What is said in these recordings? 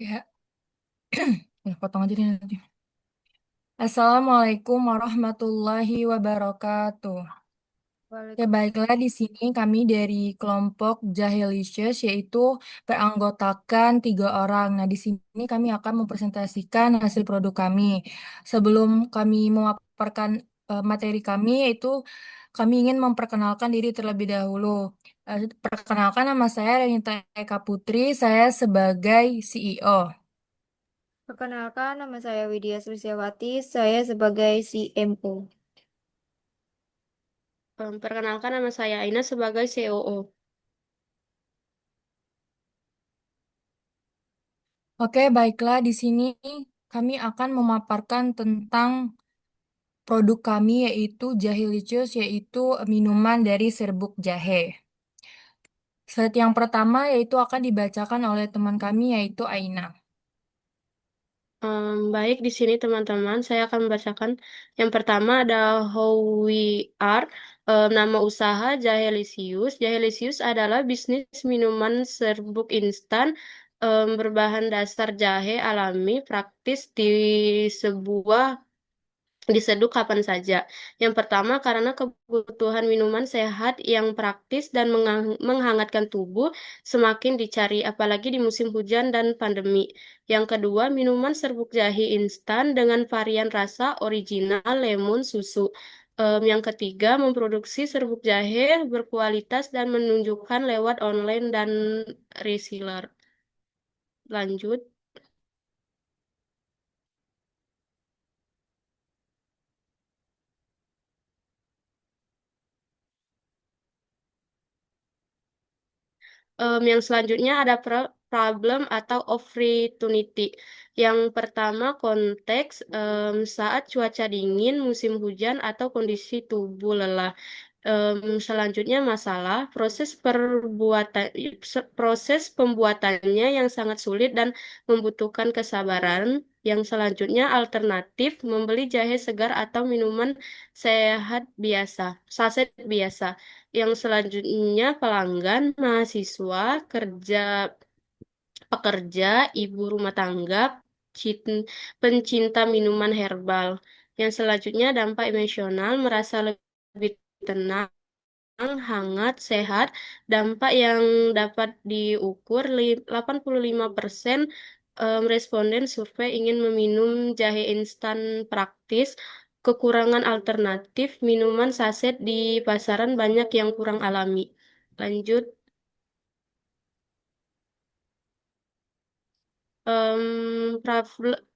Ya, ya potong aja deh nanti. Assalamualaikum warahmatullahi wabarakatuh. Ya, Waalaikumsalam. baiklah di sini kami dari kelompok Jahilicious yaitu beranggotakan 3 orang. Nah, di sini kami akan mempresentasikan hasil produk kami. Sebelum kami memaparkan materi kami, yaitu kami ingin memperkenalkan diri terlebih dahulu. Perkenalkan nama saya Renita Eka Putri, saya sebagai CEO. Perkenalkan, nama saya Widya Sulistyawati. Saya sebagai CMO. Perkenalkan nama saya Aina sebagai COO. Oke, baiklah. Di sini kami akan memaparkan tentang produk kami yaitu Jahilicious, yaitu minuman dari serbuk jahe. Slide yang pertama yaitu akan dibacakan oleh teman kami yaitu Aina. Baik, di sini teman-teman, saya akan membacakan yang pertama ada How We Are. Nama usaha Jahelicious. Jahelicious adalah bisnis minuman serbuk instan berbahan dasar jahe alami, praktis sebuah diseduh kapan saja. Yang pertama, karena kebutuhan minuman sehat yang praktis dan menghangatkan tubuh semakin dicari, apalagi di musim hujan dan pandemi. Yang kedua, minuman serbuk jahe instan dengan varian rasa original lemon susu. Yang ketiga, memproduksi serbuk jahe berkualitas dan menunjukkan lewat online dan reseller. Lanjut. Yang selanjutnya ada problem atau opportunity. Yang pertama konteks saat cuaca dingin, musim hujan atau kondisi tubuh lelah. Selanjutnya masalah proses pembuatannya yang sangat sulit dan membutuhkan kesabaran. Yang selanjutnya alternatif membeli jahe segar atau minuman sehat biasa, saset biasa. Yang selanjutnya pelanggan, mahasiswa, pekerja, ibu rumah tangga, pencinta minuman herbal. Yang selanjutnya dampak emosional, merasa lebih tenang, hangat, sehat. Dampak yang dapat diukur 85% responden survei ingin meminum jahe instan praktis. Kekurangan alternatif minuman saset di pasaran banyak yang kurang alami. Lanjut.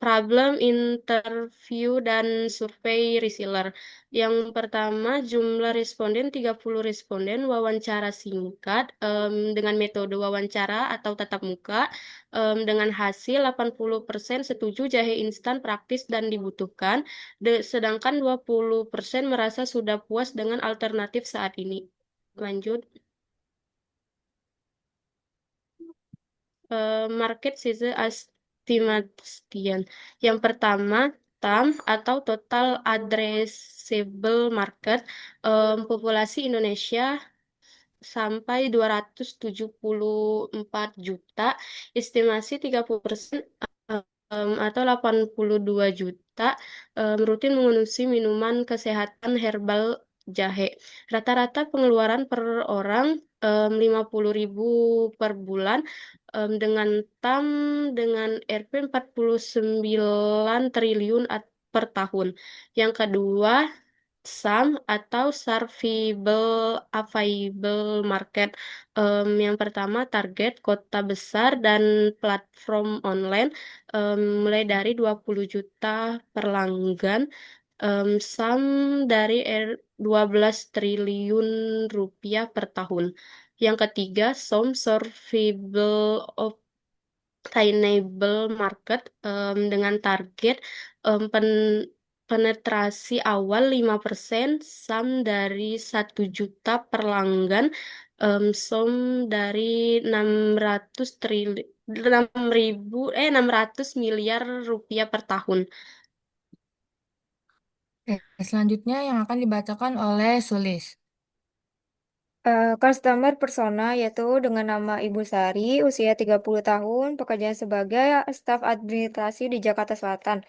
Problem interview dan survei reseller. Yang pertama, jumlah responden 30 responden wawancara singkat dengan metode wawancara atau tatap muka dengan hasil 80% setuju jahe instan praktis dan dibutuhkan, sedangkan 20% merasa sudah puas dengan alternatif saat ini. Lanjut. Market size estimation. Yang pertama, TAM atau Total Addressable Market, populasi Indonesia sampai 274 juta, estimasi 30% atau 82 juta rutin mengonsumsi minuman kesehatan herbal jahe. Rata-rata pengeluaran per orang 50.000 per bulan dengan TAM dengan RP 49 triliun per tahun. Yang kedua, SAM atau Serviceable Available Market. Yang pertama target kota besar dan platform online mulai dari 20 juta pelanggan, SAM dari 12 triliun rupiah per tahun. Yang ketiga, SOM Serviceable Obtainable Market dengan target penetrasi awal 5%, SAM dari 1 juta pelanggan, SOM dari 600 triliun 600 miliar rupiah per tahun. Oke, selanjutnya yang akan dibacakan oleh Sulis. Customer persona yaitu dengan nama Ibu Sari, usia 30 tahun, pekerjaan sebagai staf administrasi di Jakarta Selatan.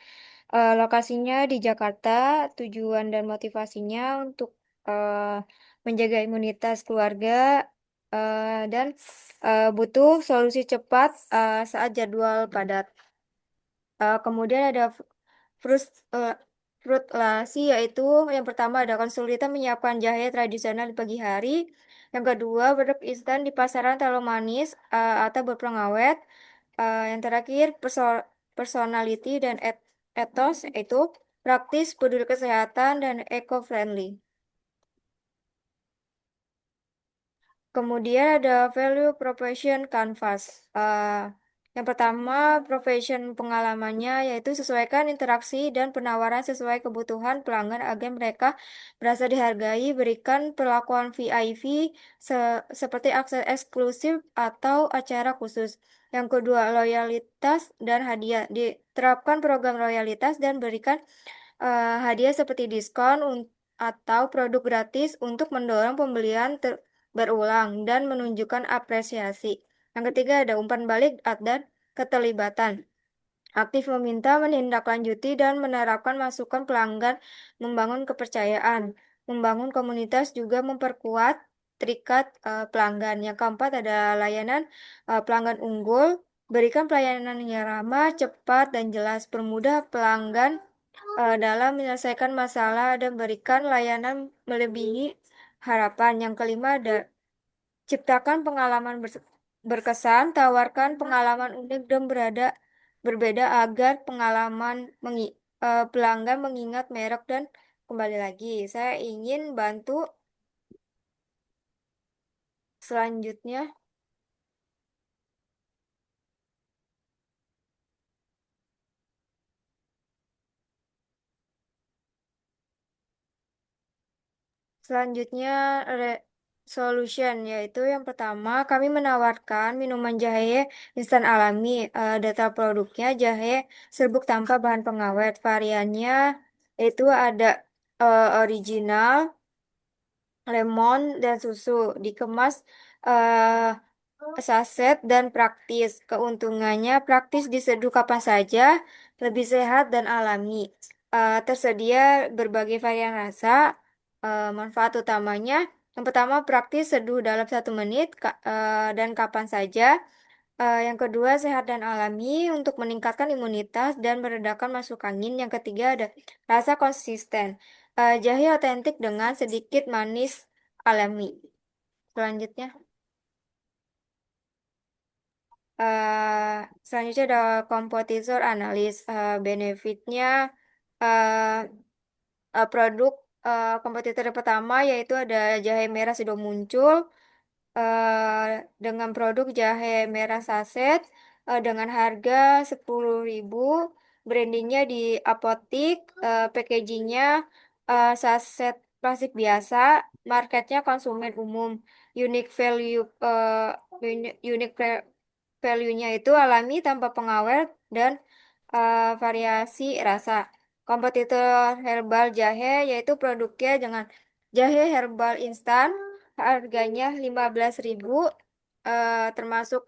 Lokasinya di Jakarta, tujuan dan motivasinya untuk eh, menjaga imunitas keluarga dan butuh solusi cepat saat jadwal padat. Kemudian ada frus, eh, frutlasi yaitu yang pertama ada kesulitan menyiapkan jahe tradisional di pagi hari. Yang kedua, produk instan di pasaran terlalu manis atau berpengawet. Yang terakhir, personality dan ethos itu praktis, peduli kesehatan, dan eco-friendly. Kemudian ada value profession canvas. Eh, yang pertama, profession pengalamannya yaitu sesuaikan interaksi dan penawaran sesuai kebutuhan pelanggan agar mereka merasa dihargai, berikan perlakuan VIP seperti akses eksklusif atau acara khusus. Yang kedua, loyalitas dan hadiah. Diterapkan program loyalitas dan berikan hadiah seperti diskon atau produk gratis untuk mendorong pembelian berulang dan menunjukkan apresiasi. Yang ketiga ada umpan balik dan keterlibatan. Aktif meminta, menindaklanjuti, dan menerapkan masukan pelanggan, membangun kepercayaan, membangun komunitas, juga memperkuat terikat pelanggan. Yang keempat ada layanan pelanggan unggul, berikan pelayanan yang ramah, cepat, dan jelas, permudah pelanggan dalam menyelesaikan masalah, dan berikan layanan melebihi harapan. Yang kelima ada ciptakan pengalaman berkesan, tawarkan pengalaman unik dan berbeda agar pelanggan mengingat merek dan kembali lagi. Saya ingin bantu selanjutnya. Selanjutnya solution yaitu yang pertama kami menawarkan minuman jahe instan alami. Data produknya jahe serbuk tanpa bahan pengawet. Variannya itu ada original, lemon, dan susu. Dikemas eh, saset dan praktis. Keuntungannya praktis diseduh kapan saja, lebih sehat dan alami. Tersedia berbagai varian rasa. Manfaat utamanya, yang pertama praktis seduh dalam 1 menit dan kapan saja. Yang kedua sehat dan alami untuk meningkatkan imunitas dan meredakan masuk angin. Yang ketiga ada rasa konsisten. Jahe otentik dengan sedikit manis alami. Selanjutnya. Selanjutnya ada kompetitor analis. Benefitnya eh, produk kompetitor yang pertama yaitu ada jahe merah sudah muncul dengan produk jahe merah saset dengan harga 10.000. Brandingnya di apotik, packagingnya saset plastik biasa, marketnya konsumen umum. Unique value, unique value-nya itu alami tanpa pengawet dan variasi rasa. Kompetitor herbal jahe yaitu produknya dengan jahe herbal instan, harganya 15.000 termasuk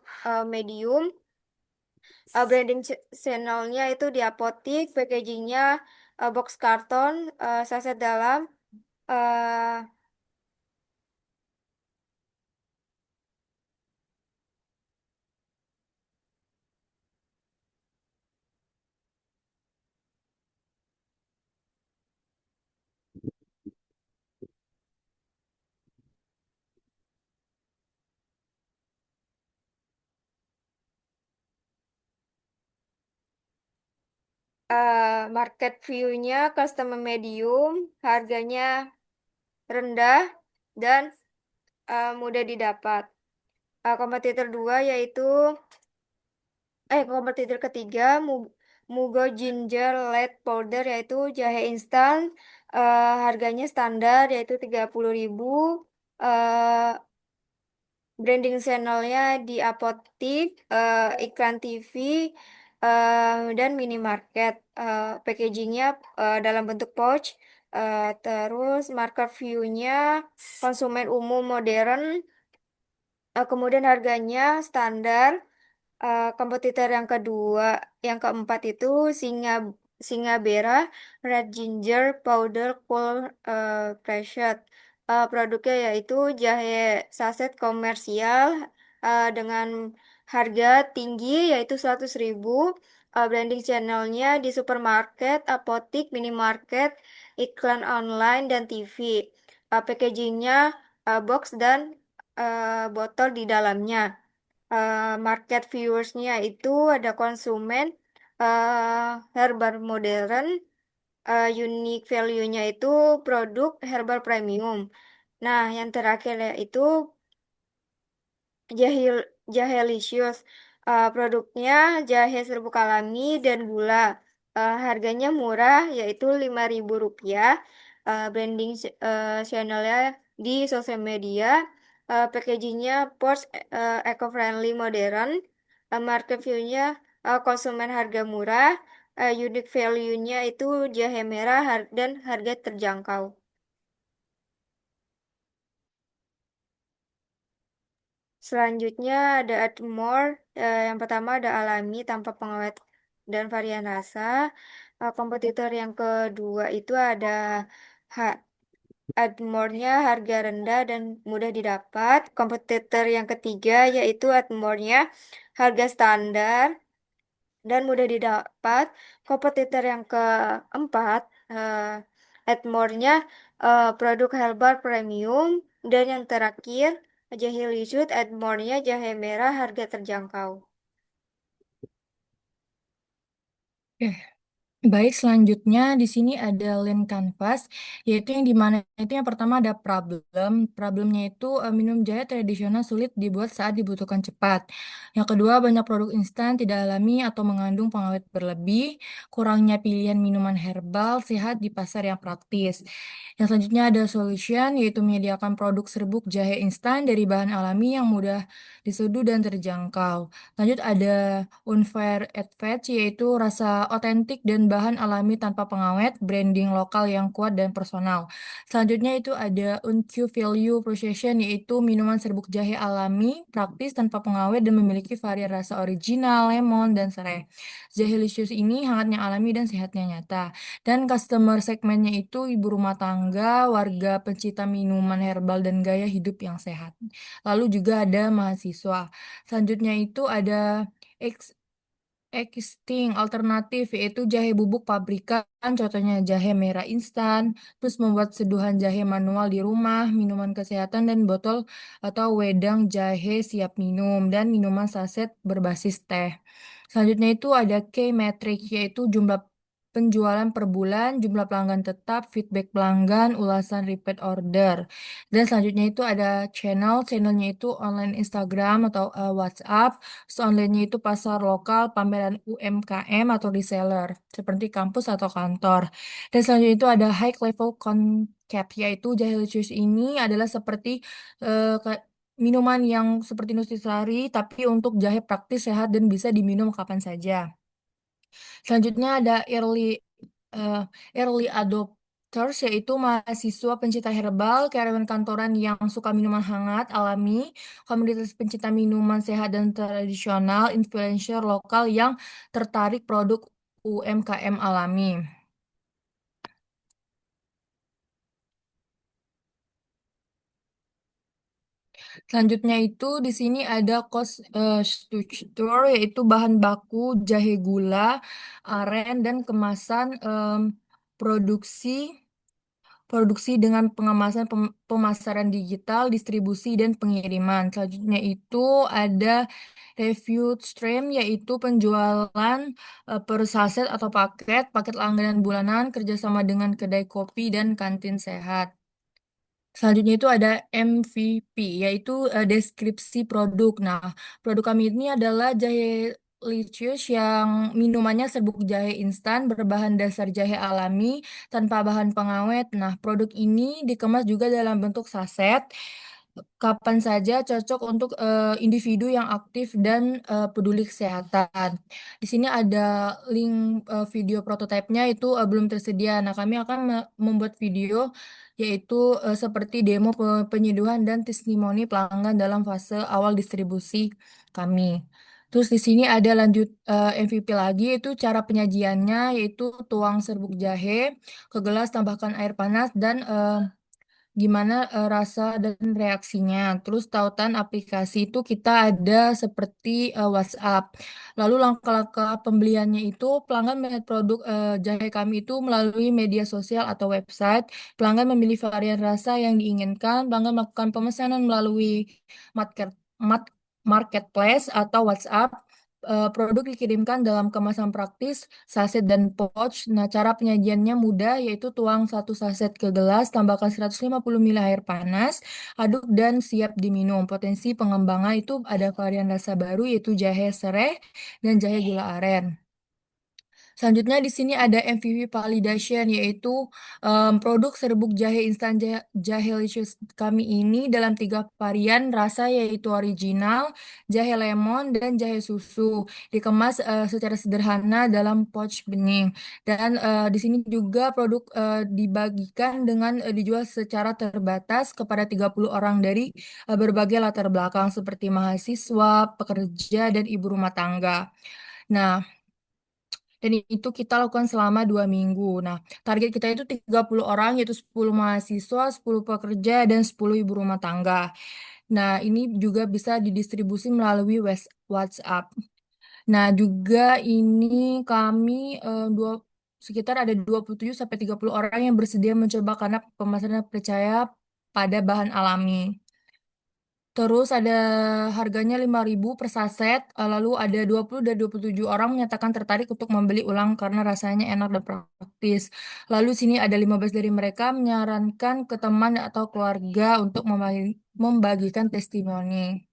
medium. Branding channelnya itu di apotik, packagingnya box karton, saset dalam. eh, Market view-nya customer medium, harganya rendah dan mudah didapat. Kompetitor dua yaitu kompetitor ketiga Mugo Ginger Latte Powder yaitu jahe instan, harganya standar yaitu 30.000. eh Branding channelnya di apotik, iklan TV, dan minimarket. Packagingnya dalam bentuk pouch, Terus market view-nya konsumen umum modern. Kemudian harganya standar. Kompetitor yang kedua, yang keempat itu singa singa bera, red ginger powder cold pressed. Produknya yaitu jahe saset komersial dengan harga tinggi yaitu 100.000. Branding channelnya di supermarket, apotik, minimarket, iklan online dan TV. Packagingnya box dan botol di dalamnya. Market viewersnya itu ada konsumen, herbal modern, unique value-nya itu produk herbal premium. Nah, yang terakhir itu Jahil, Jahelicious. Produknya jahe serbuk alami dan gula. Harganya murah yaitu Rp5.000. Branding channelnya di sosial media. Packagingnya Porsche eco-friendly modern. Market view-nya konsumen harga murah. Unique value-nya itu jahe merah dan harga terjangkau. Selanjutnya ada Admore. Yang pertama ada alami tanpa pengawet dan varian rasa. Kompetitor yang kedua itu ada ha- Admore-nya harga rendah dan mudah didapat. Kompetitor yang ketiga yaitu Admore-nya harga standar dan mudah didapat. Kompetitor yang keempat, Admore-nya produk herbal premium. Dan yang terakhir, jahe lisut, Admore-nya jahe merah harga terjangkau. Oke. Baik, selanjutnya di sini ada lean canvas, yaitu yang dimana itu yang pertama ada problem. Problemnya itu minum jahe tradisional sulit dibuat saat dibutuhkan cepat. Yang kedua, banyak produk instan tidak alami atau mengandung pengawet berlebih, kurangnya pilihan minuman herbal sehat di pasar yang praktis. Yang selanjutnya ada solution, yaitu menyediakan produk serbuk jahe instan dari bahan alami yang mudah diseduh dan terjangkau. Lanjut ada Unfair Advantage yaitu rasa otentik dan bahan alami tanpa pengawet, branding lokal yang kuat dan personal. Selanjutnya itu ada Uncu Value Procession yaitu minuman serbuk jahe alami, praktis tanpa pengawet dan memiliki varian rasa original, lemon, dan serai. Jahelicious ini hangatnya alami dan sehatnya nyata. Dan customer segmennya itu ibu rumah tangga, warga pencinta minuman herbal dan gaya hidup yang sehat. Lalu juga ada mahasiswa. Selanjutnya itu ada existing alternatif yaitu jahe bubuk pabrikan, contohnya jahe merah instan, terus membuat seduhan jahe manual di rumah, minuman kesehatan dan botol atau wedang jahe siap minum dan minuman saset berbasis teh. Selanjutnya itu ada key metric yaitu jumlah penjualan per bulan, jumlah pelanggan tetap, feedback pelanggan, ulasan repeat order. Dan selanjutnya itu ada channelnya itu online Instagram atau WhatsApp. Terus online-nya itu pasar lokal, pameran UMKM atau reseller, seperti kampus atau kantor. Dan selanjutnya itu ada high level concept, yaitu Jahilicious ini adalah seperti minuman yang seperti nutrisari, tapi untuk jahe praktis, sehat, dan bisa diminum kapan saja. Selanjutnya ada eh, early adopters, yaitu mahasiswa pencinta herbal, karyawan kantoran yang suka minuman hangat, alami, komunitas pencinta minuman sehat dan tradisional, influencer lokal yang tertarik produk UMKM alami. Selanjutnya itu di sini ada cost structure yaitu bahan baku, jahe gula, aren dan kemasan produksi produksi dengan pengemasan pemasaran digital, distribusi dan pengiriman. Selanjutnya itu ada review stream yaitu penjualan per saset atau paket langganan bulanan kerjasama dengan kedai kopi dan kantin sehat. Selanjutnya itu ada MVP, yaitu deskripsi produk. Nah, produk kami ini adalah jahe Licious yang minumannya serbuk jahe instan berbahan dasar jahe alami tanpa bahan pengawet. Nah, produk ini dikemas juga dalam bentuk saset. kapan saja cocok untuk individu yang aktif dan peduli kesehatan. Di sini ada link video prototipenya itu belum tersedia. Nah, kami akan membuat video yaitu seperti demo penyeduhan dan testimoni pelanggan dalam fase awal distribusi kami. Terus di sini ada lanjut MVP lagi itu cara penyajiannya yaitu tuang serbuk jahe ke gelas, tambahkan air panas dan gimana rasa dan reaksinya. Terus tautan aplikasi itu kita ada seperti WhatsApp. Lalu langkah-langkah pembeliannya itu pelanggan melihat produk jahe kami itu melalui media sosial atau website. Pelanggan memilih varian rasa yang diinginkan. Pelanggan melakukan pemesanan melalui market, mat- marketplace atau WhatsApp. Produk dikirimkan dalam kemasan praktis, saset dan pouch. Nah, cara penyajiannya mudah, yaitu tuang satu saset ke gelas, tambahkan 150 ml air panas, aduk dan siap diminum. Potensi pengembangan itu ada varian rasa baru, yaitu jahe serai dan jahe gula aren. Selanjutnya di sini ada MVP validation yaitu produk serbuk jahe instan Jahelicious kami ini dalam 3 varian rasa yaitu original, jahe lemon, dan jahe susu. Dikemas secara sederhana dalam pouch bening. Dan di sini juga produk dibagikan dengan dijual secara terbatas kepada 30 orang dari berbagai latar belakang seperti mahasiswa, pekerja, dan ibu rumah tangga. Nah, dan itu kita lakukan selama 2 minggu. Nah, target kita itu 30 orang, yaitu 10 mahasiswa, 10 pekerja, dan 10 ibu rumah tangga. Nah, ini juga bisa didistribusi melalui WhatsApp. Nah, juga ini kami sekitar ada 27 sampai 30 orang yang bersedia mencoba karena pemasaran percaya pada bahan alami. Terus ada harganya 5.000 per saset, lalu ada 20 dan 27 orang menyatakan tertarik untuk membeli ulang karena rasanya enak dan praktis. Lalu sini ada 15 dari mereka menyarankan ke teman atau keluarga untuk membagikan testimoni.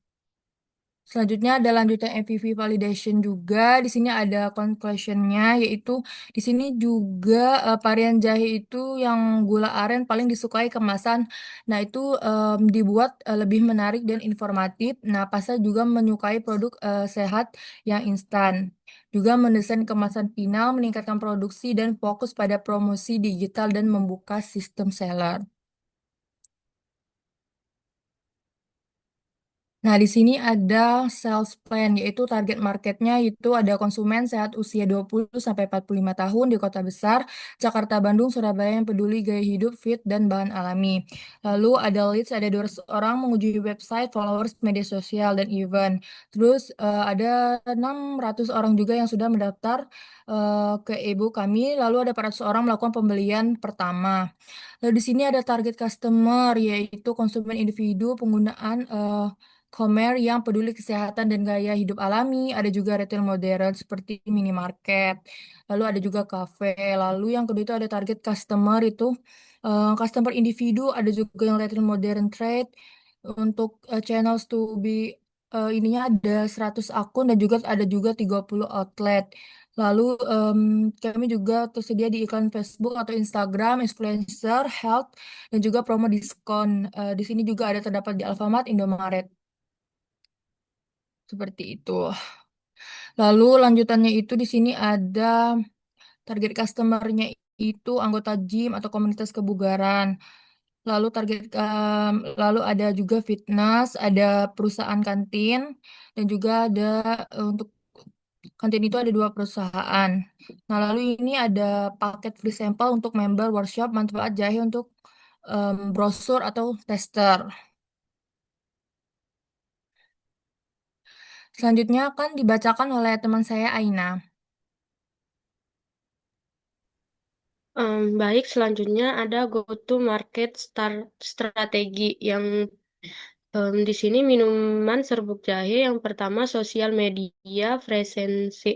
Selanjutnya ada lanjutan MVV validation juga. Di sini ada conclusionnya, yaitu di sini juga varian jahe itu yang gula aren paling disukai kemasan. Nah itu dibuat lebih menarik dan informatif. Nah pasar juga menyukai produk sehat yang instan. Juga mendesain kemasan final, meningkatkan produksi dan fokus pada promosi digital dan membuka sistem seller. Nah, di sini ada sales plan, yaitu target marketnya itu ada konsumen sehat usia 20 sampai 45 tahun di kota besar, Jakarta, Bandung, Surabaya yang peduli gaya hidup fit dan bahan alami. Lalu ada leads, ada 200 orang mengunjungi website, followers, media sosial, dan event. Terus ada 600 orang juga yang sudah mendaftar ke e-book kami, lalu ada 400 orang melakukan pembelian pertama. Lalu di sini ada target customer, yaitu konsumen individu penggunaan Komer yang peduli kesehatan dan gaya hidup alami, ada juga retail modern seperti minimarket, lalu ada juga kafe, lalu yang kedua itu ada target customer itu customer individu, ada juga yang retail modern trade, untuk channels to be ininya ada 100 akun dan juga ada juga 30 outlet. Lalu kami juga tersedia di iklan Facebook atau Instagram, influencer, health, dan juga promo diskon. Di sini juga ada terdapat di Alfamart, Indomaret. Seperti itu. Lalu lanjutannya itu di sini ada target customernya itu anggota gym atau komunitas kebugaran. Lalu lalu ada juga fitness, ada perusahaan kantin dan juga ada untuk kantin itu ada 2 perusahaan. Nah, lalu ini ada paket free sampel untuk member workshop manfaat jahe untuk brosur atau tester. Selanjutnya akan dibacakan oleh teman saya Aina. Baik, selanjutnya ada go-to-market strategi yang di sini minuman serbuk jahe yang pertama sosial media presensi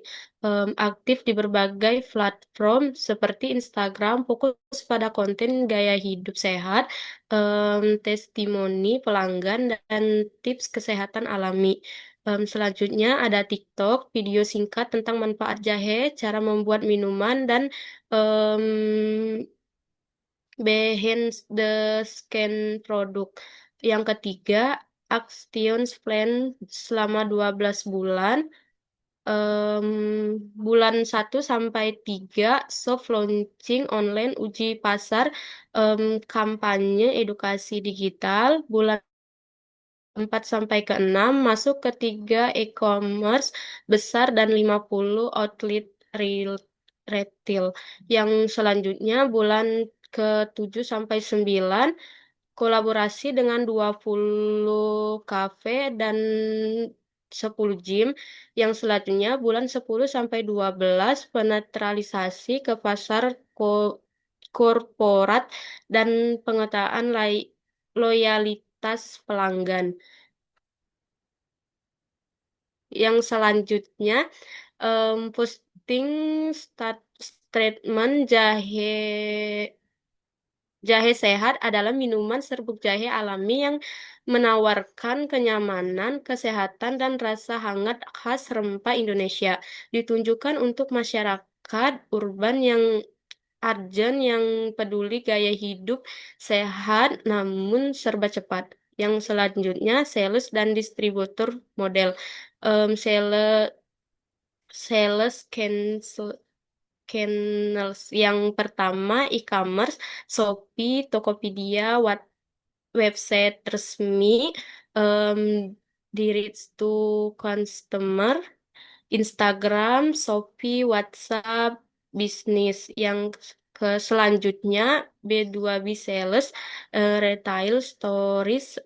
aktif di berbagai platform seperti Instagram, fokus pada konten gaya hidup sehat, testimoni pelanggan dan tips kesehatan alami. Selanjutnya ada TikTok, video singkat tentang manfaat jahe, cara membuat minuman dan behind the scan produk. Yang ketiga, Action Plan selama 12 bulan. Em, bulan 1 sampai 3 soft launching online uji pasar, kampanye edukasi digital. Bulan 4 sampai ke 6 masuk ke 3 e-commerce besar dan 50 outlet real retail. Yang selanjutnya bulan ke 7 sampai 9 kolaborasi dengan 20 kafe dan 10 gym. Yang selanjutnya bulan 10 sampai 12 penetralisasi ke pasar korporat dan pengetaan loyalitas pelanggan. Yang selanjutnya posting statement jahe sehat adalah minuman serbuk jahe alami yang menawarkan kenyamanan, kesehatan, dan rasa hangat khas rempah Indonesia. Ditunjukkan untuk masyarakat urban yang urgent yang peduli gaya hidup sehat namun serba cepat. Yang selanjutnya sales dan distributor model. Sales sales channels yang pertama e-commerce, Shopee, Tokopedia, website resmi, um, direct to customer, Instagram, Shopee, WhatsApp, bisnis. Yang selanjutnya B2B sales, retail, stories,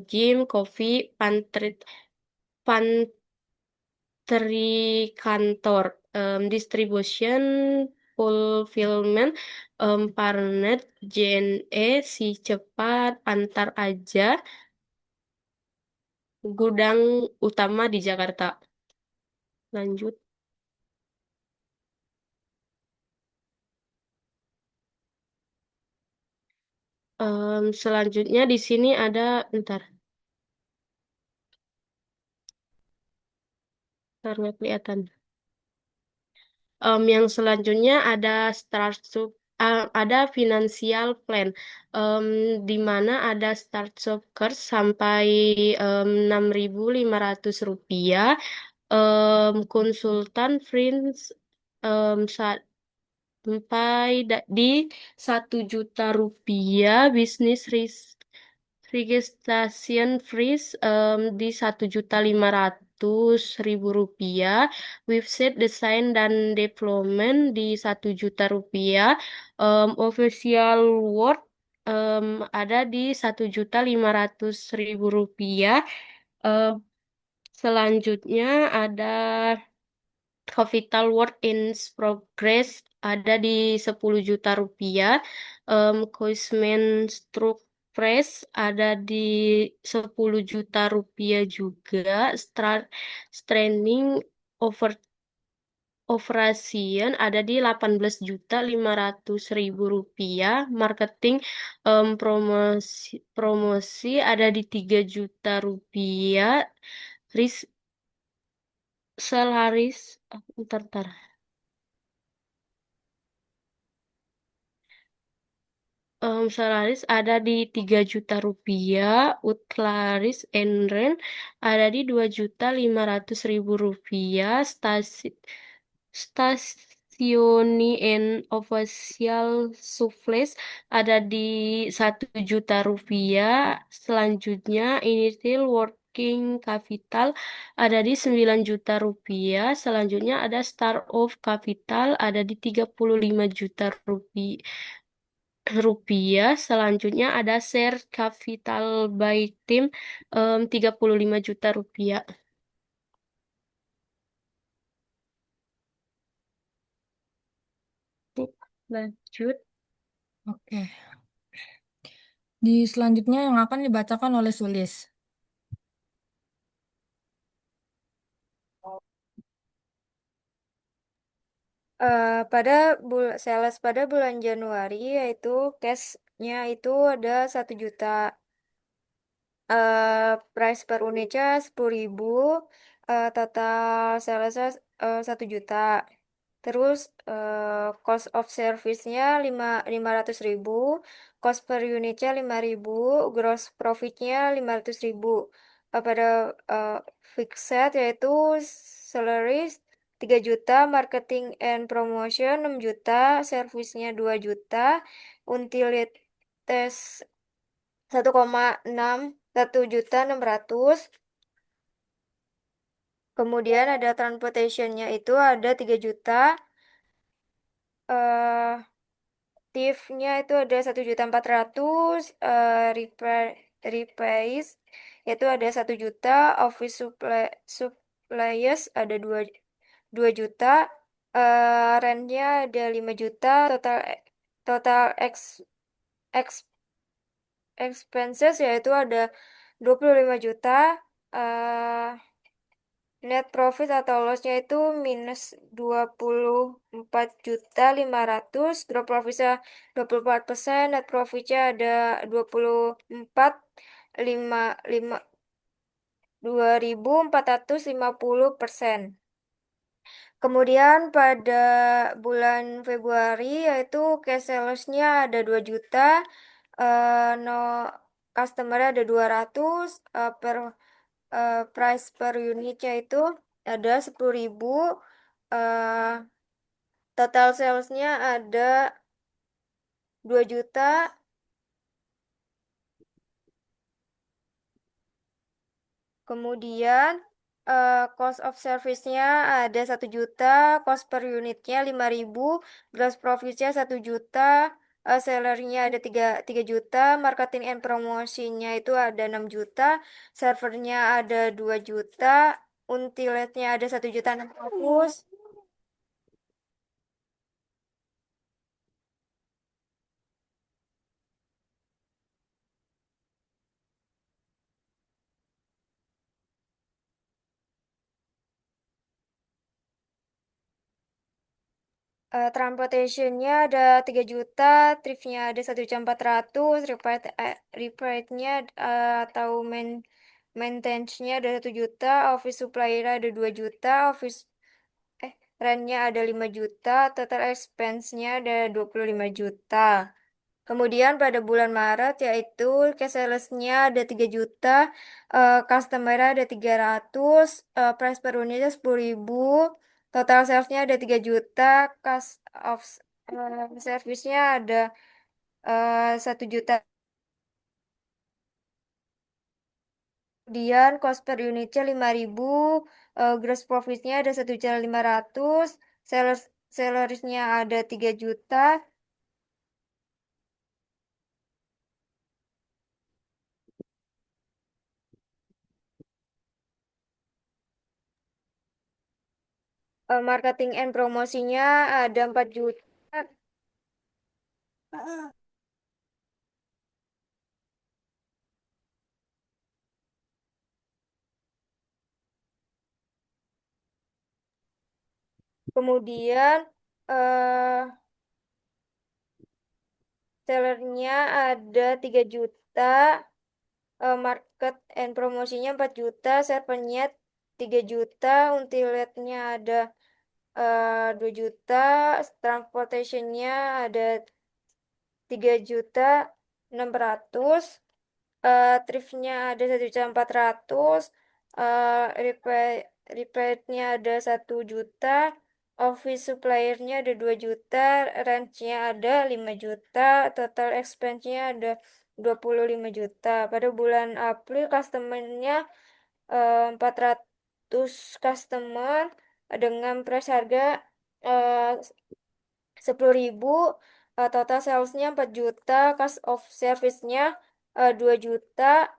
gym, coffee, pantry kantor, distribution, fulfillment, Parnet, JNE, si cepat, antar aja, gudang utama di Jakarta. Lanjut. Selanjutnya di sini ada, ntar nggak kelihatan. Yang selanjutnya ada startup, ada financial plan, em, di mana ada startup kurs sampai Rp6.500, konsultan Prince sampai di Rp1 juta, bisnis registration fees di Rp1.500.000, website desain dan development di Rp1 juta, official word ada di Rp1.500.000. Em, Selanjutnya ada Capital Work in Progress ada di Rp10 juta. Koismen Stroke Press ada di Rp10 juta juga. Training over Operation ada di Rp18.500.000. Marketing, promosi ada di Rp3 juta. Ris Selaris, ntar. Solaris ada di Rp3 juta, Utlaris Enren ada di Rp2.500.000, Stasioni and Official Supplies ada di Rp1 juta. Selanjutnya Initial Working Capital ada di Rp9 juta. Selanjutnya ada Start of Capital ada di Rp35 juta. Selanjutnya ada share capital by team, Rp35 juta. Lanjut. Oke. Di selanjutnya yang akan dibacakan oleh Sulis. Sales pada bulan Januari yaitu cashnya itu ada 1 juta. Price per unitnya 10.000. Total salesnya 1 juta. Terus cost of service-nya 500.000, cost per unitnya 5.000, gross profit-nya 500.000. Pada eh, fixed yaitu salaries 3 juta, marketing and promotion 6 juta, service-nya 2 juta, utilities 1,6 1.600.000. Kemudian ada transportation-nya itu ada 3 juta. eh Tifnya itu ada 1.400.000, repairs itu ada 1 juta, office supplies ada dua juta, rentnya ada 5 juta, total total expenses yaitu ada 25 juta, eh net profit atau lossnya itu minus 24.500.000, gross profitnya 24%, net profitnya ada 24.450%. Kemudian pada bulan Februari yaitu cash sales-nya ada 2 juta, no customer ada 200, price per unitnya itu ada 10.000, eh total salesnya ada 2 juta. Kemudian cost of service-nya ada 1 juta, cost per unitnya 5.000, gross profit-nya 1 juta, salary-nya ada tiga juta, marketing and promotion-nya itu ada 6 juta, servernya ada 2 juta, untilatnya ada 1.600.000. Transportation-nya ada 3 juta, trip-nya ada 1.400.000, repair-nya atau maintenance-nya ada 1 juta, office supply ada 2 juta, rent-nya ada 5 juta, total expense-nya ada 25 juta. Kemudian pada bulan Maret yaitu cash sales-nya ada 3 juta, customer ada 300, price per unitnya 10.000, total sales-nya ada 3 juta, cost of service-nya ada 1 juta. Kemudian cost per unitnya 5.000, gross profit-nya ada 1.500.000, salaries-nya ada 3 juta. Marketing and promosinya ada 4 juta. Kemudian eh sellernya ada 3 juta, market and promosinya 4 juta, servernya 3 juta, untilatnya ada 2 juta, transportationnya ada 3.600.000, thriftnya ada 1.400.000, repairnya ada 1 juta, office suppliernya ada 2 juta, rentnya ada 5 juta, total expense-nya ada 25 juta. Pada bulan April customer-nya 400 customer dengan price harga eh, 10.000, total salesnya 4 juta, cost of service-nya 2 juta,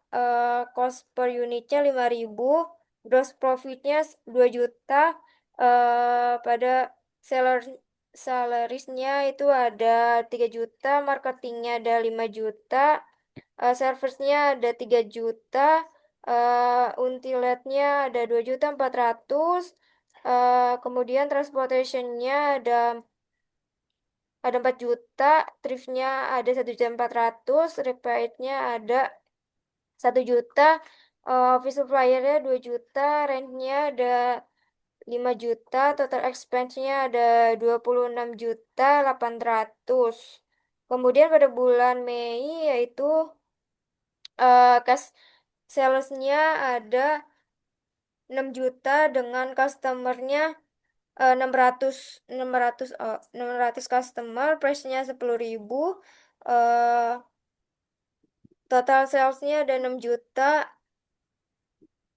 cost per unitnya 5.000, gross profit-nya 2 juta, pada seller salaries-nya itu ada 3 juta, marketingnya ada 5 juta, service-nya ada 3 juta, untilatnya ada 2.400.000, kemudian transportation-nya ada 4 juta, thrift-nya ada 1.400.000, repair-nya ada 1 juta, office supplier-nya 2 juta, rent-nya ada 5 juta, total expense-nya ada 26.800. Kemudian pada bulan Mei yaitu kas salesnya ada 6 juta dengan customernya 600 customer, price-nya 10.000. eh total salesnya ada 6 juta.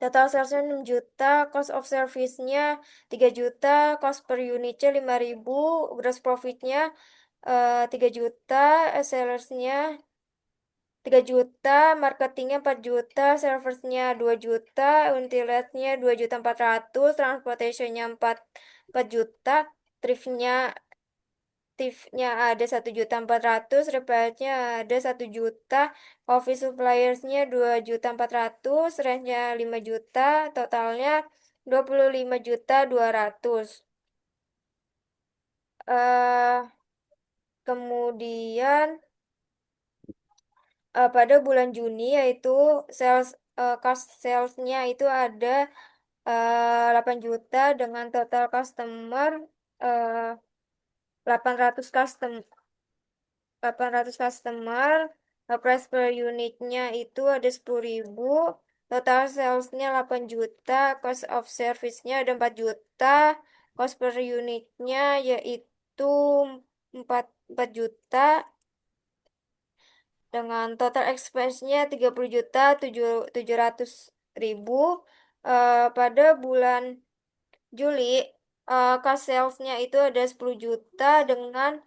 Total salesnya 6 juta, cost of service-nya 3 juta, cost per unitnya 5.000, gross profit-nya 3 juta, sellersnya 3 juta, marketingnya 4 juta, serversnya 2 juta, unit-nya 2.400.000, transportation-nya 4 juta, thrift-nya Tifnya ada 1.400.000, repairnya ada 1 juta, office suppliersnya 2.400.000, rentnya 5 juta, totalnya 25.200. eh Kemudian pada bulan Juni yaitu sales cost salesnya itu ada 8 juta dengan total customer eh 800 customer, price per unitnya itu ada 10.000, total salesnya 8 juta, cost of service-nya ada 4 juta, cost per unitnya yaitu 4 juta, dengan total expense-nya 30.700.000. Pada bulan Juli, cost sales-nya itu ada 10 juta dengan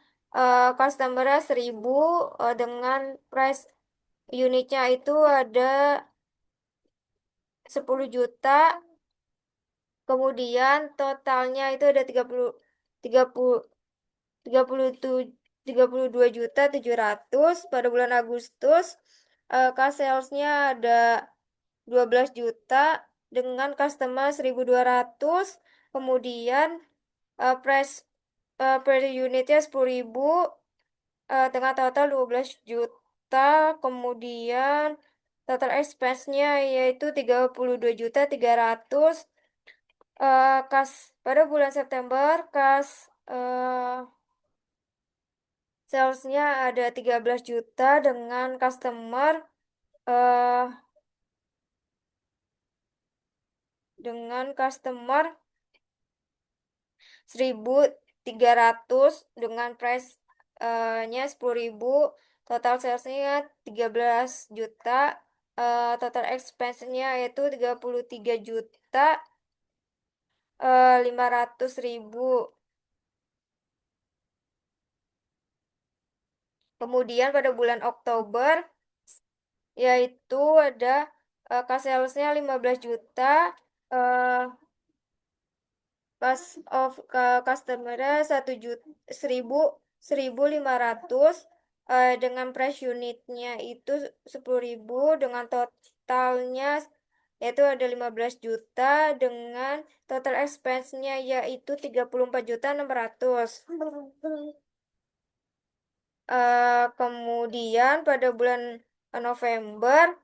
customer-nya 1.000, dengan price unitnya itu ada 10 juta. Kemudian totalnya itu ada 30 32.700.000. Pada bulan Agustus, cash sales-nya ada 12 juta dengan customer 1.200. Kemudian price per unitnya 10.000, dengan total 12 juta. Kemudian total expense-nya yaitu 32.300.000. Kas pada bulan September, kas salesnya ada 13 juta dengan customer eh 1.300 dengan price nya 10.000, total salesnya 13 juta, total expense-nya yaitu 33.500.000. Kemudian pada bulan Oktober yaitu ada cash sales-nya 15 juta, eh cost of customer-nya 1.500, dengan price unitnya itu 10.000, dengan totalnya yaitu ada 15 juta dengan total expense-nya yaitu 34.600. Kemudian pada bulan November,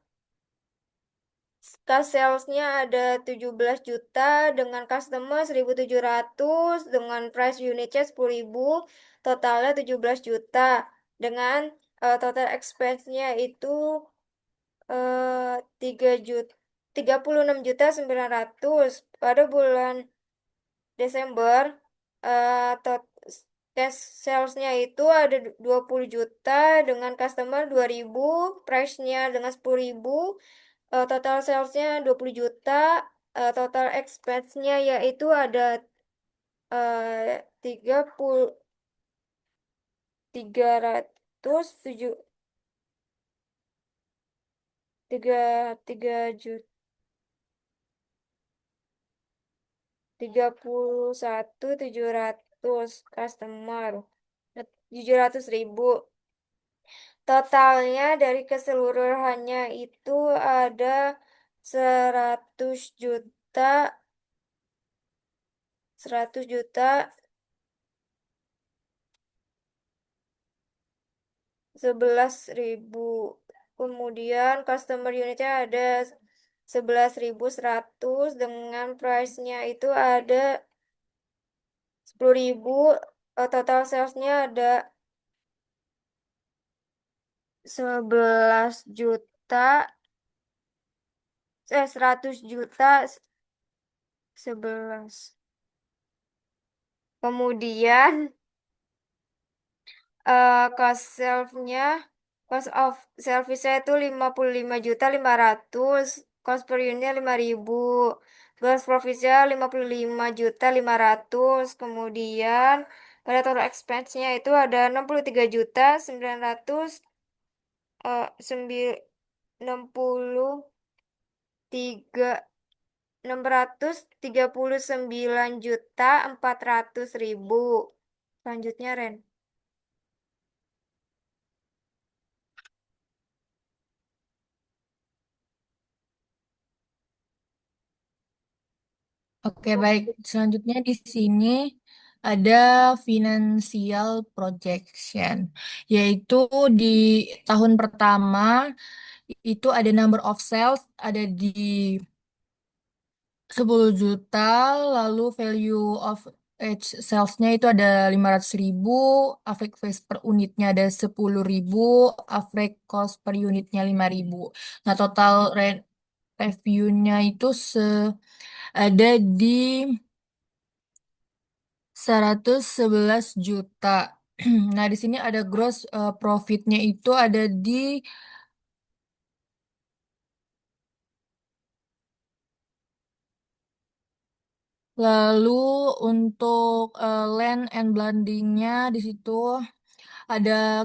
cash sales-nya ada 17 juta dengan customer 1.700, dengan price unitnya 10.000, totalnya 17 juta dengan total expense-nya itu 3 juta 36.900. Pada bulan Desember, tot cash sales-nya itu ada 20 juta dengan customer 2.000, price-nya dengan 10.000, total sales-nya 20 juta, total expense-nya yaitu ada 3.307 3 31.700 customer, 700.000. Totalnya dari keseluruhannya itu ada 100 juta, 100 juta 11.000. Kemudian customer unitnya ada 11.100 dengan price-nya itu ada 10.000, total salesnya ada 100 juta 11. Kemudian cost self-nya, cost of service-nya itu 55.500.000, cost per unitnya 5.000, gross profit-nya 55.500.000, kemudian pada total expense-nya itu ada 63.900, 63 639.400.000. Selanjutnya, Ren. Oke, baik. Selanjutnya di sini ada financial projection, yaitu di tahun pertama itu ada number of sales ada di 10 juta, lalu value of each salesnya itu ada 500.000, average price per unitnya ada 10.000, average cost per unitnya 5.000. Nah, total revenue-nya itu ada di 111 juta. Nah, di sini ada gross profit-nya itu ada di. Lalu untuk land and blending-nya di situ ada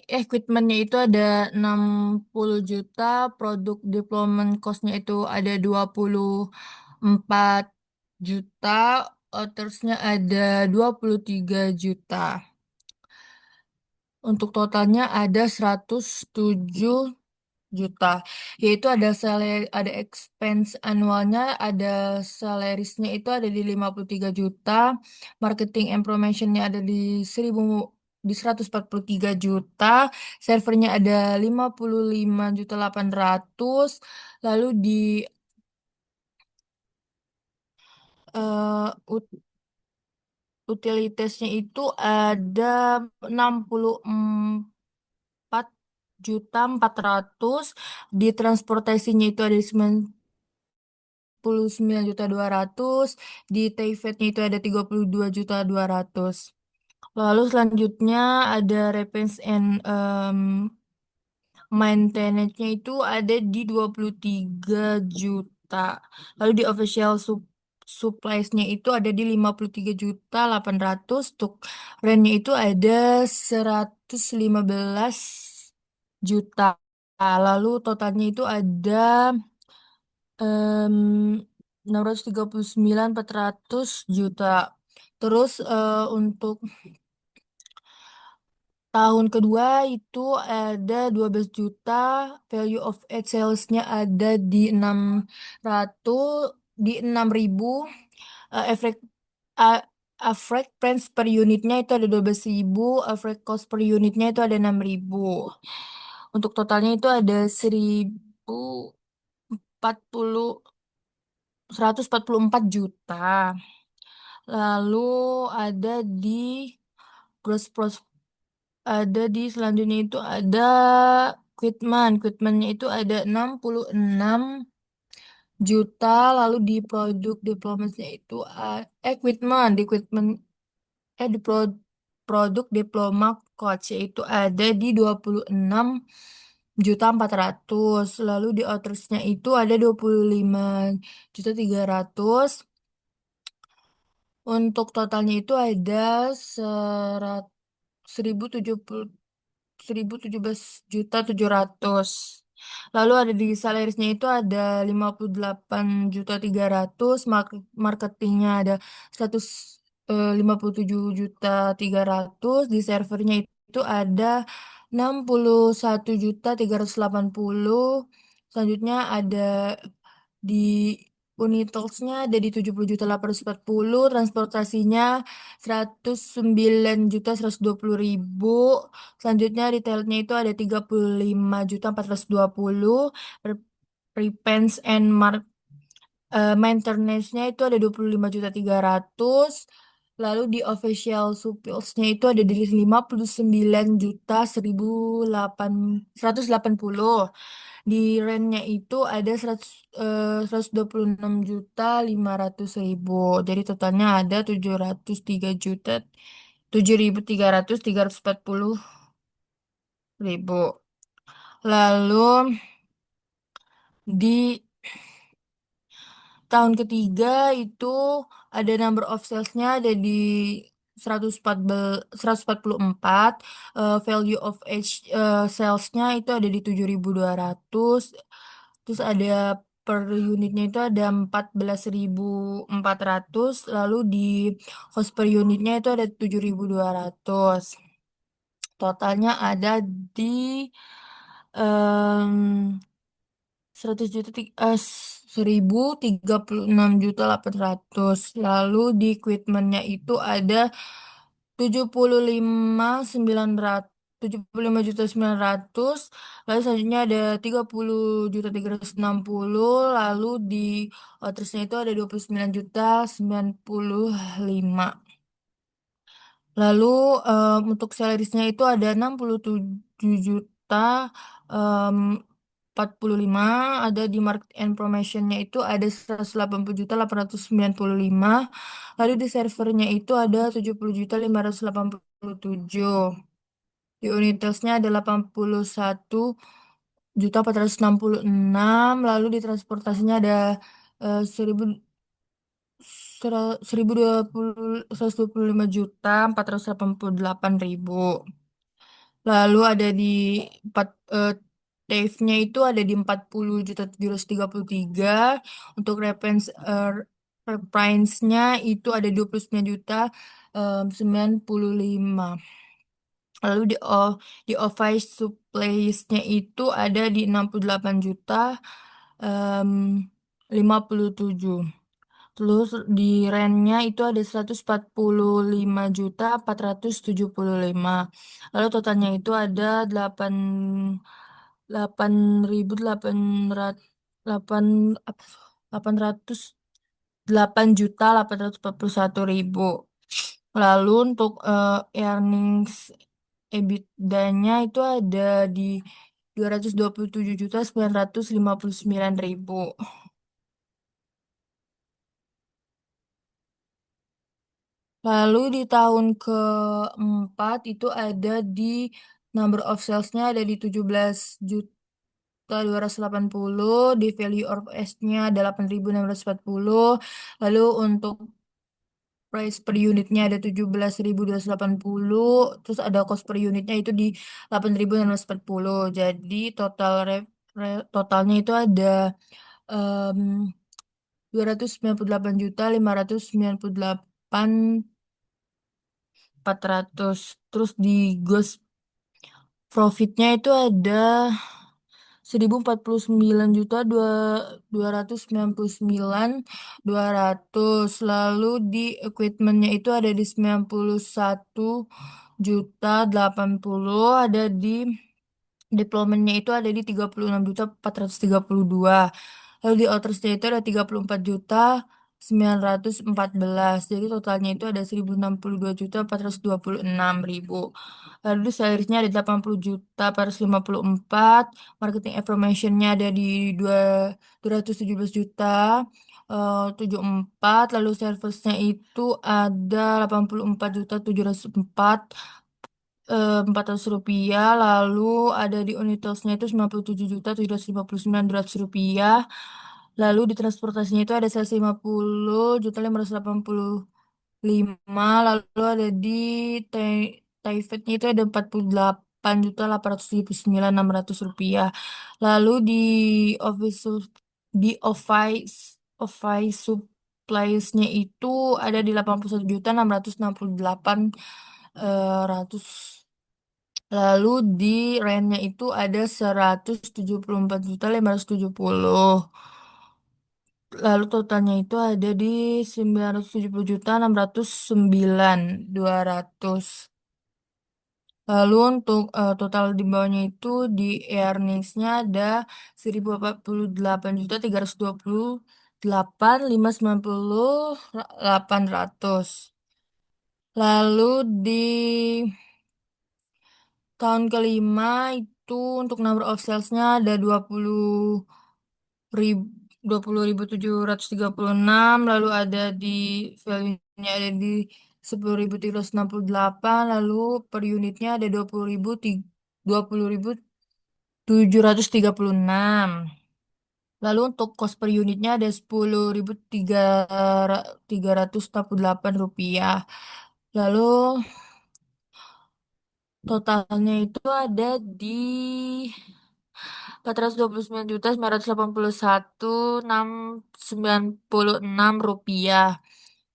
equipmentnya itu ada 60 juta, produk development cost-nya itu ada 24 juta, terusnya ada 23 juta. Untuk totalnya ada 107 juta, yaitu ada expense annualnya, ada salariesnya itu ada di 53 juta, marketing and promotionnya ada di 143 juta, servernya ada 55.800.000, lalu di eh, ut- utilitasnya itu ada 64.400.000, di transportasinya itu ada 99.200.000, di TIFET-nya itu ada 32.200.000. Lalu selanjutnya ada repaint and maintenance-nya itu ada di 23 juta. Lalu di official supplies-nya itu ada di 53.800.000. Untuk rent-nya itu ada 115 juta. Lalu totalnya itu ada 639.400 juta. Terus untuk tahun kedua itu ada 12 juta, value of ad sales-nya ada di 6.000, average average price per unitnya itu ada 12.000, average cost per unitnya itu ada 6.000. Untuk totalnya itu ada 1.040 144 juta. Lalu ada di gross profit, ada di selanjutnya itu ada equipmentnya itu ada 66 juta. Lalu di produk diplomatnya itu di produk diploma coach itu ada di 26.400.000. Lalu di outsource-nya itu ada 25.300.000. Untuk totalnya itu ada 1.017.700.000. Lalu ada di salariesnya itu ada 58.300.000, marketingnya ada 157.300.000, di servernya itu ada 61.380.000. Selanjutnya ada di Unitolsnya ada di 70.840, transportasinya 109.120.000. Selanjutnya retailnya itu ada 35.420. Repens and maintenance-nya itu ada 25.300.000. Lalu di official supplies-nya itu ada di 59.180. Di rent-nya itu ada 126.500.000. Jadi totalnya ada 703.340.000. Lalu di tahun ketiga itu ada number of sales-nya ada di 144, value of each sales-nya itu ada di 7.200. Terus ada per unitnya itu ada 14.400. Lalu di cost per unitnya itu ada 7.200. Totalnya ada di em, 1.036.800. Lalu di equipmentnya itu ada 75.900. Lalu selanjutnya ada 30.360. Lalu di outsourcing itu ada 29.095. Lalu untuk salariesnya itu ada 67.045. Ada di market informationnya itu ada 180.895. Lalu di servernya itu ada 70.587. Di unitelsnya ada 81.466. Lalu di transportasinya ada 125.488.000. Lalu ada di empat TIF-nya itu ada di 40.733. Untuk reference-nya itu ada 29.095. Lalu di office supplies-nya itu ada di 68.057. Terus di rentnya itu ada 145.475. Lalu totalnya itu ada 8.841.000. Lalu untuk earnings EBITDA-nya itu ada di 227.959.000. Lalu di tahun keempat itu ada di number of sales-nya ada di 17.280. Di value of S-nya ada 8.640. Lalu untuk price per unitnya ada 17.280. Terus ada cost per unitnya itu di 8.640. Jadi totalnya itu ada em, 298.598.400. Terus di gross profitnya itu ada 149.299.200. Lalu di equipmentnya itu ada di 91.080. Ada di deploymentnya itu ada di 36.432. Lalu di outersnya itu ada 34.914. Jadi totalnya itu ada 1.062.426.000. Lalu di salariesnya ada 80.454. Marketing informationnya ada di 217 juta 74. Lalu servicenya itu ada 84.704 Rp400. Lalu ada di Unitelsnya itu 97.759.200 rupiah. Lalu di transportasinya itu ada 150.585. Lalu ada di Taifetnya itu ada 48.889.600 rupiah. Lalu di office office supplies-nya itu ada di 81.668 ratus. Lalu di rentnya itu ada 174.570. Lalu totalnya itu ada di 970.609.200. Lalu untuk total di bawahnya itu di earnings-nya ada 1.048.320. delapan lima sembilan puluh 800. Lalu di tahun kelima itu untuk number of salesnya ada 20.000 20.736, lalu ada di value-nya ada di 10.368, lalu per unitnya ada 20.736. Lalu untuk cost per unitnya ada 10.368 rupiah. Lalu totalnya itu ada di 429.981.696 rupiah.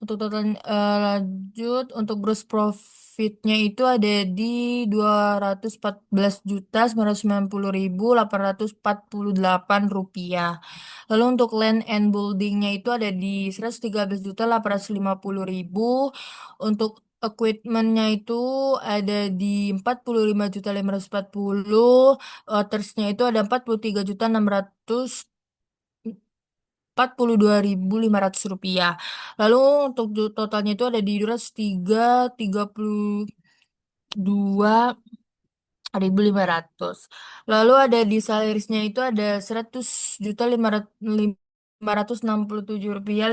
Untuk total lanjut untuk gross profitnya itu ada di 214.990.848 rupiah. Lalu untuk land and buildingnya itu ada di 113.850.000. Untuk equipmentnya itu ada di 45.540. Watersnya itu ada 43.642.500 rupiah. Lalu untuk totalnya itu ada di 232.500. Lalu ada di salarisnya itu ada 100.567 rupiah.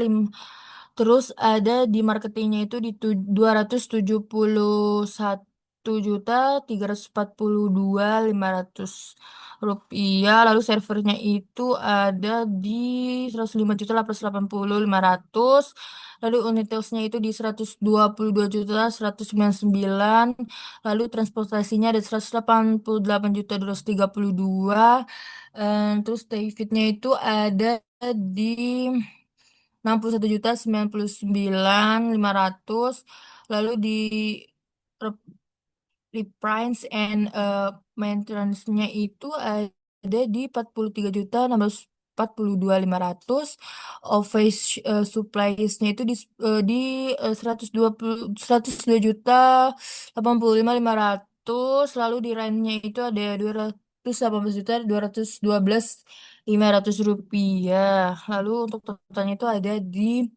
Terus ada di marketingnya itu di 271.342.500 rupiah. Lalu servernya itu ada di 105.880.500. Lalu unit sales-nya itu di 122.199. Lalu transportasinya ada 188.232. Terus Davidnya itu ada di 61.099.500. Lalu di Reprints and maintenance-nya itu ada di 43.642.500. Office supplies-nya itu di 102.855.500. Lalu di rent-nya itu ada 218.12.500 rupiah. Lalu untuk totalnya itu ada di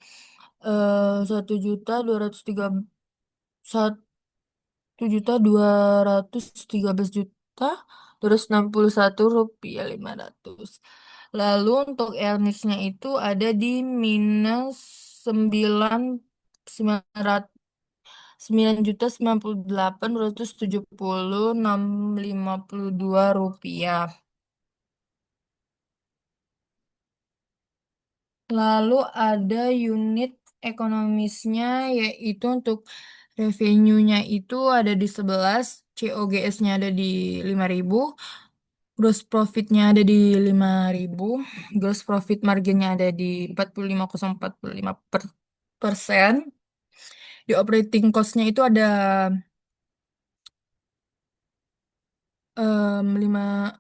1.213.261.500. Lalu untuk earnings-nya itu ada di minus 9.998.652 rupiah. Lalu ada unit ekonomisnya, yaitu untuk revenue-nya itu ada di 11, COGS-nya ada di 5.000, gross profit-nya ada di 5.000, gross profit margin-nya ada di 45,45%. Di operating cost-nya itu ada 5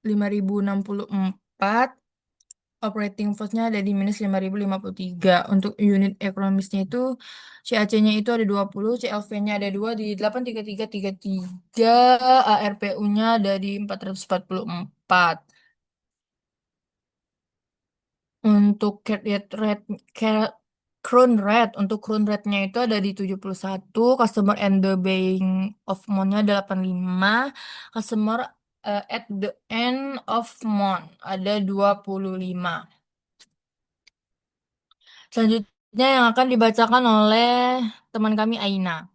5.064. Operating cost-nya ada di minus 5.053. Untuk unit ekonomisnya itu CAC-nya itu ada 20, CLV-nya ada 2 di 83333, ARPU-nya ada di 444. Untuk crown rate, untuk crown rate-nya itu ada di 71, customer and the buying of month-nya ada 85, customer at the end of month ada 25. Selanjutnya yang akan dibacakan oleh teman kami Aina.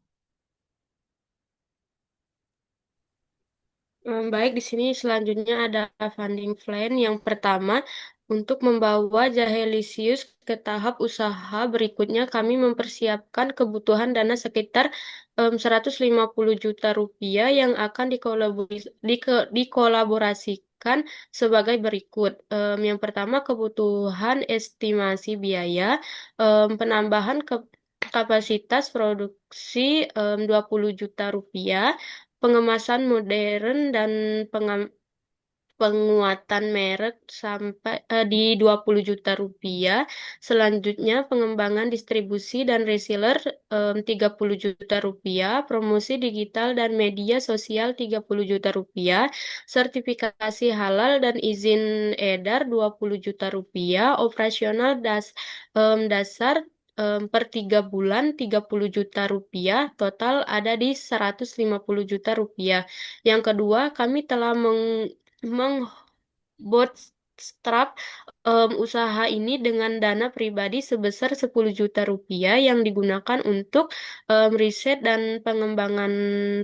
Baik, di sini selanjutnya ada funding plan. Yang pertama, untuk membawa Jahelisius ke tahap usaha berikutnya, kami mempersiapkan kebutuhan dana sekitar 150 juta rupiah yang akan dikolaborasikan sebagai berikut. Yang pertama, kebutuhan estimasi biaya, penambahan kapasitas produksi 20 juta rupiah, pengemasan modern dan penguatan merek sampai di 20 juta rupiah. Selanjutnya pengembangan distribusi dan reseller 30 juta rupiah, promosi digital dan media sosial 30 juta rupiah, sertifikasi halal dan izin edar 20 juta rupiah, operasional dasar per 3 bulan 30 juta rupiah, total ada di 150 juta rupiah. Yang kedua, kami telah bootstrap usaha ini dengan dana pribadi sebesar 10 juta rupiah yang digunakan untuk riset dan pengembangan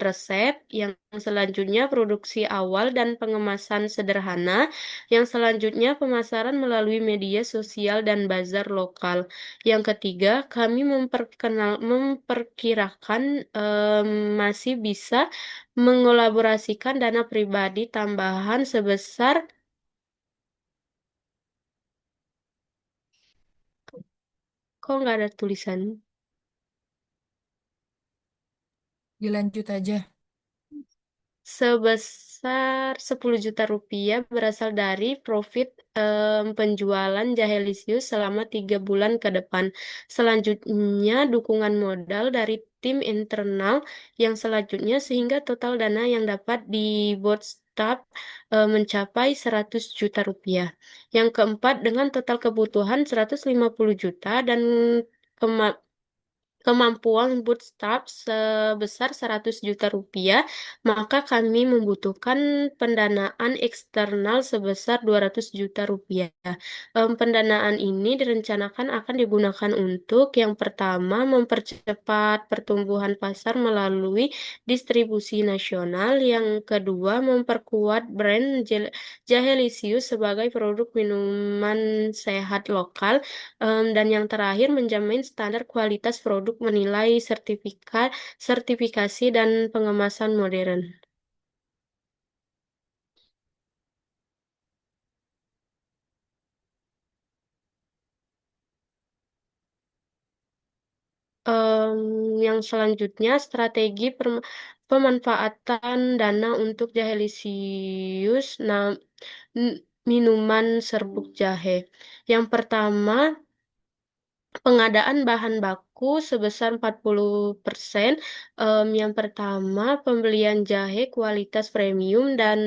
resep, yang selanjutnya produksi awal dan pengemasan sederhana, yang selanjutnya pemasaran melalui media sosial dan bazar lokal. Yang ketiga, kami memperkirakan masih bisa mengolaborasikan dana pribadi tambahan sebesar. Kok nggak ada tulisan? Dilanjut aja. Sebesar 10 juta rupiah berasal dari profit penjualan Jahelisius selama 3 bulan ke depan. Selanjutnya dukungan modal dari tim internal yang selanjutnya sehingga total dana yang dapat di bootstrap mencapai 100 juta rupiah. Yang keempat, dengan total kebutuhan 150 juta dan kemampuan bootstrap sebesar 100 juta rupiah, maka kami membutuhkan pendanaan eksternal sebesar 200 juta rupiah. Pendanaan ini direncanakan akan digunakan untuk yang pertama, mempercepat pertumbuhan pasar melalui distribusi nasional, yang kedua, memperkuat brand Jahelisius sebagai produk minuman sehat lokal, dan yang terakhir, menjamin standar kualitas produk menilai sertifikasi dan pengemasan modern. Em, yang selanjutnya, strategi pemanfaatan dana untuk Jahelisius n- minuman serbuk jahe. Yang pertama, pengadaan bahan baku sebesar 40%. Yang pertama, pembelian jahe kualitas premium dan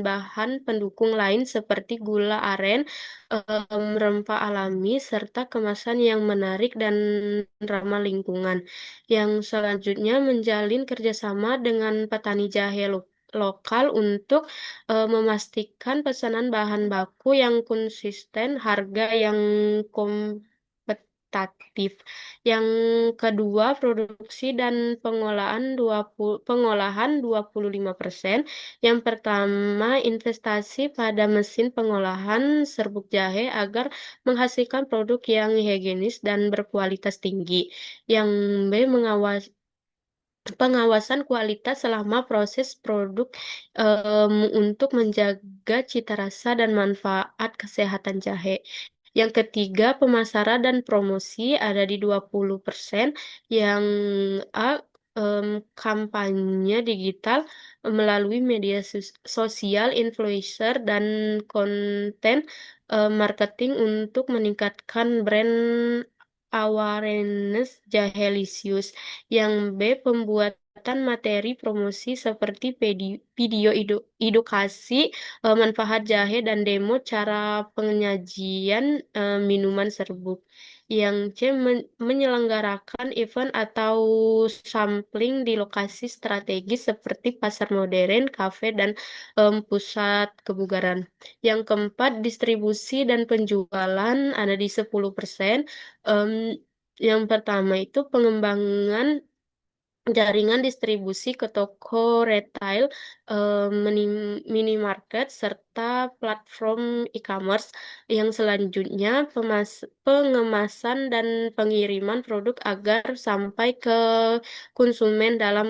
bahan pendukung lain seperti gula aren, rempah alami, serta kemasan yang menarik dan ramah lingkungan. Yang selanjutnya, menjalin kerjasama dengan petani jahe lokal untuk memastikan pesanan bahan baku yang konsisten, harga yang kompetitif. Yang kedua, produksi dan pengolahan 25%. Yang pertama, investasi pada mesin pengolahan serbuk jahe agar menghasilkan produk yang higienis dan berkualitas tinggi. Yang B, pengawasan kualitas selama proses produk untuk menjaga cita rasa dan manfaat kesehatan jahe. Yang ketiga, pemasaran dan promosi ada di 20%. Yang A, kampanye digital melalui media sosial, influencer, dan konten marketing untuk meningkatkan brand awareness Jahelisius. Yang B, pembuatan materi promosi seperti video edukasi manfaat jahe dan demo cara penyajian minuman serbuk. Yang C, menyelenggarakan event atau sampling di lokasi strategis seperti pasar modern, kafe, dan pusat kebugaran. Yang keempat, distribusi dan penjualan ada di 10%. Em, yang pertama itu pengembangan jaringan distribusi ke toko retail, minimarket, serta platform e-commerce. Yang selanjutnya, pengemasan dan pengiriman produk agar sampai ke konsumen dalam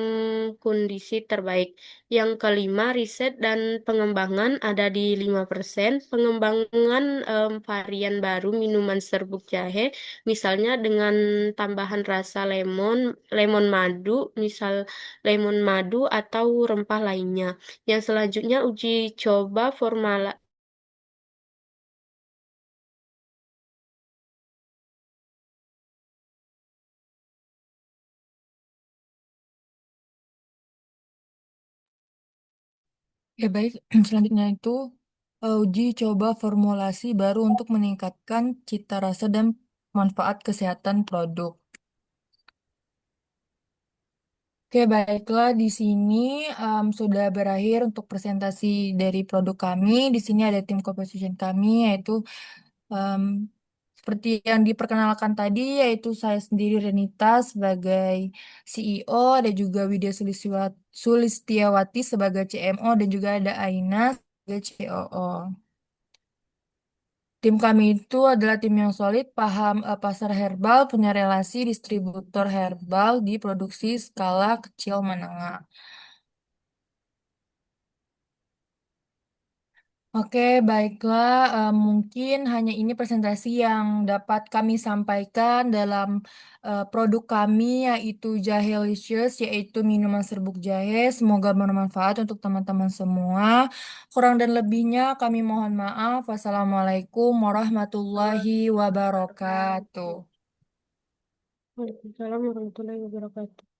kondisi terbaik. Yang kelima, riset dan pengembangan ada di 5%. Pengembangan varian baru minuman serbuk jahe, misalnya dengan tambahan rasa lemon madu, misal lemon madu atau rempah lainnya. Yang selanjutnya, uji coba formal. Ya baik, selanjutnya itu uji coba formulasi baru untuk meningkatkan cita rasa dan manfaat kesehatan produk. Oke, baiklah. Di sini sudah berakhir untuk presentasi dari produk kami. Di sini ada tim composition kami, yaitu em, seperti yang diperkenalkan tadi, yaitu saya sendiri Renita sebagai CEO, ada juga Widya Sulistiawati sebagai CMO, dan juga ada Aina sebagai COO. Tim kami itu adalah tim yang solid, paham pasar herbal, punya relasi distributor herbal di produksi skala kecil menengah. Oke, baiklah. Mungkin hanya ini presentasi yang dapat kami sampaikan dalam produk kami, yaitu Jahelicious, yaitu minuman serbuk jahe. Semoga bermanfaat untuk teman-teman semua. Kurang dan lebihnya kami mohon maaf. Wassalamualaikum warahmatullahi wabarakatuh. Waalaikumsalam warahmatullahi wabarakatuh.